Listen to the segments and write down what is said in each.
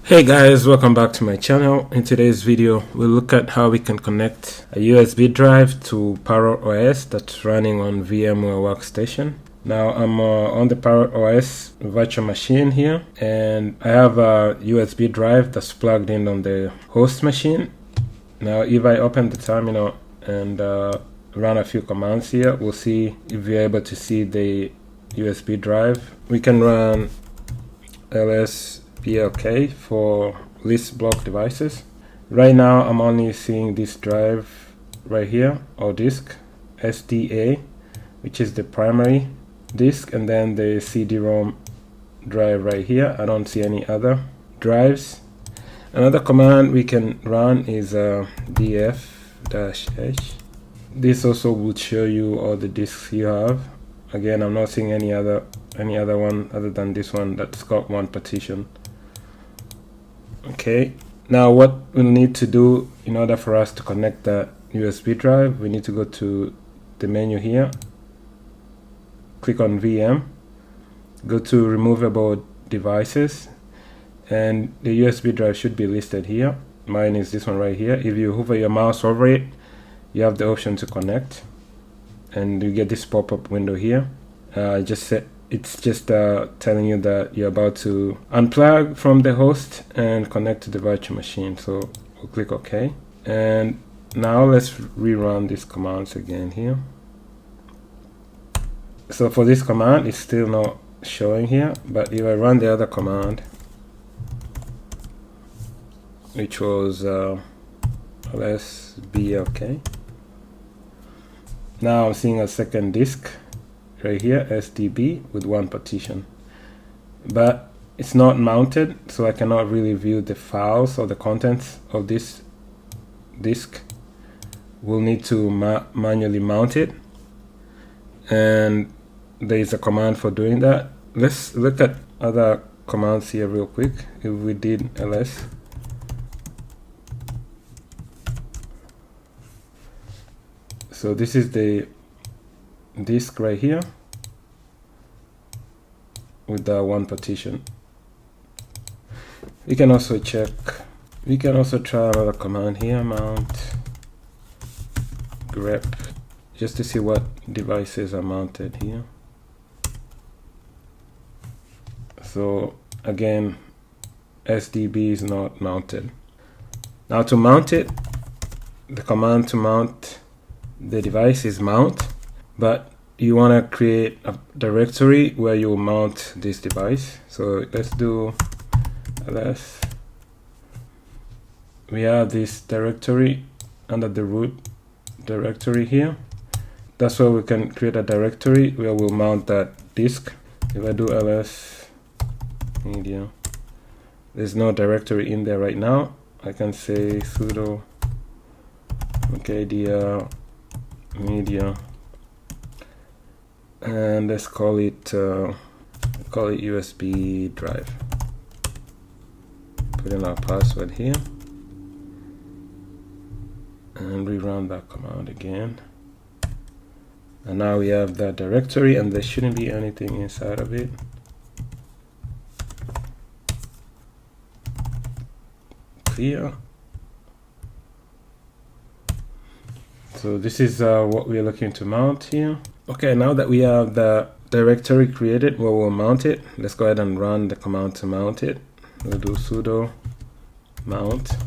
Hey guys, welcome back to my channel. In today's video, we'll look at how we can connect a USB drive to ParrotOS that's running on VMware Workstation. Now I'm on the ParrotOS virtual machine here, and I have a USB drive that's plugged in on the host machine. Now if I open the terminal and run a few commands here, we'll see if we're able to see the USB drive. We can run ls plk for list block devices. Right now I'm only seeing this drive right here, or disk, SDA, which is the primary disk, and then the CD-ROM drive right here. I don't see any other drives. Another command we can run is df-h. This also will show you all the disks you have. Again, I'm not seeing any other one other than this one that's got one partition. Okay, now what we'll need to do in order for us to connect that USB drive, we need to go to the menu here, click on VM, go to removable devices, and the USB drive should be listed here. Mine is this one right here. If you hover your mouse over it, you have the option to connect, and you get this pop-up window here. It's just telling you that you're about to unplug from the host and connect to the virtual machine. So we'll click OK. And now let's rerun these commands again here. So for this command, it's still not showing here, but if I run the other command, which was lsblk, now I'm seeing a second disk right here, SDB, with one partition, but it's not mounted, so I cannot really view the files or the contents of this disk. We'll need to manually mount it, and there is a command for doing that. Let's look at other commands here real quick. If we did ls, so this is the disk right here with the one partition. We can also try another command here, mount grep, just to see what devices are mounted here. So again, SDB is not mounted. Now to mount it, the command to mount the device is mount, but you want to create a directory where you mount this device. So let's do ls. We have this directory under the root directory here. That's where we can create a directory where we'll mount that disk. If I do ls media, there's no directory in there right now. I can say sudo dir media, and let's call it USB drive. Put in our password here and rerun that command again, and now we have that directory, and there shouldn't be anything inside of it. Clear. So this is what we're looking to mount here. Okay, now that we have the directory created where we'll mount it, let's go ahead and run the command to mount it. We'll do sudo mount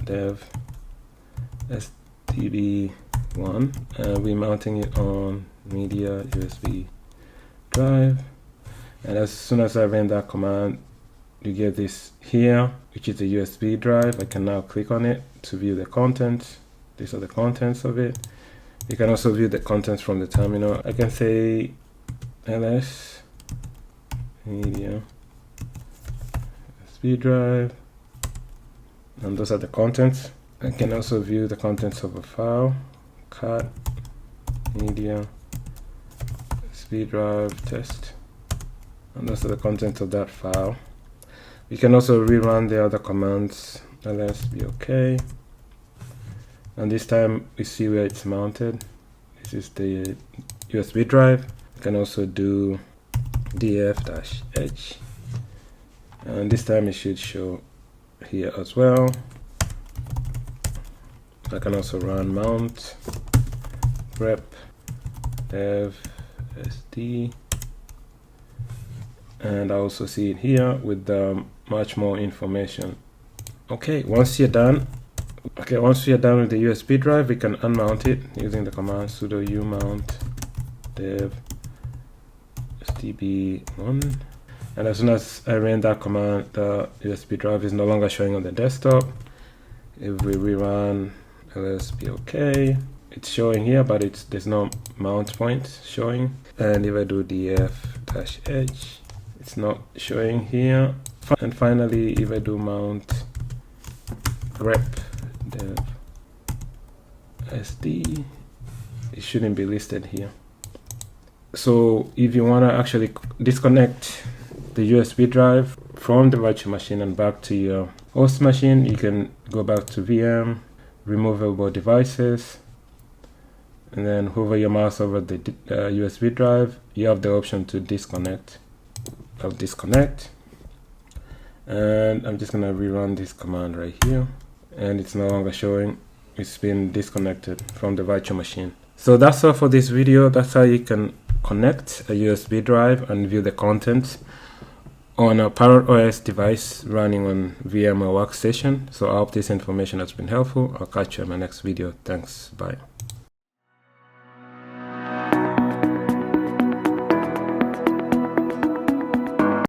dev sdb1, and we're mounting it on media USB drive. And as soon as I ran that command, you get this here, which is the USB drive. I can now click on it to view the contents. These are the contents of it. You can also view the contents from the terminal. I can say ls media USB drive, and those are the contents. I can also view the contents of a file, cat media USB drive test, and those are the contents of that file. You can also rerun the other commands, ls blk. And this time we see where it's mounted. This is the USB drive. You can also do df-h and this time it should show here as well. I can also run mount grep dev sd, and I also see it here with much more information. Okay, once you're done with the USB drive, we can unmount it using the command sudo umount dev sdb1, and as soon as I ran that command, the USB drive is no longer showing on the desktop. If we rerun lsbok, it's showing here, but there's no mount point showing. And if I do df-h, it's not showing here. And finally, if I do mount grep dev sd, it shouldn't be listed here. So if you want to actually disconnect the USB drive from the virtual machine and back to your host machine, you can go back to VM, removable devices, and then hover your mouse over the USB drive. You have the option to disconnect. I'll disconnect, and I'm just gonna rerun this command right here, and it's no longer showing. It's been disconnected from the virtual machine. So that's all for this video. That's how you can connect a USB drive and view the contents on a ParrotOS device running on VMware Workstation. So I hope this information has been helpful. I'll catch you in my next video. Thanks. Bye.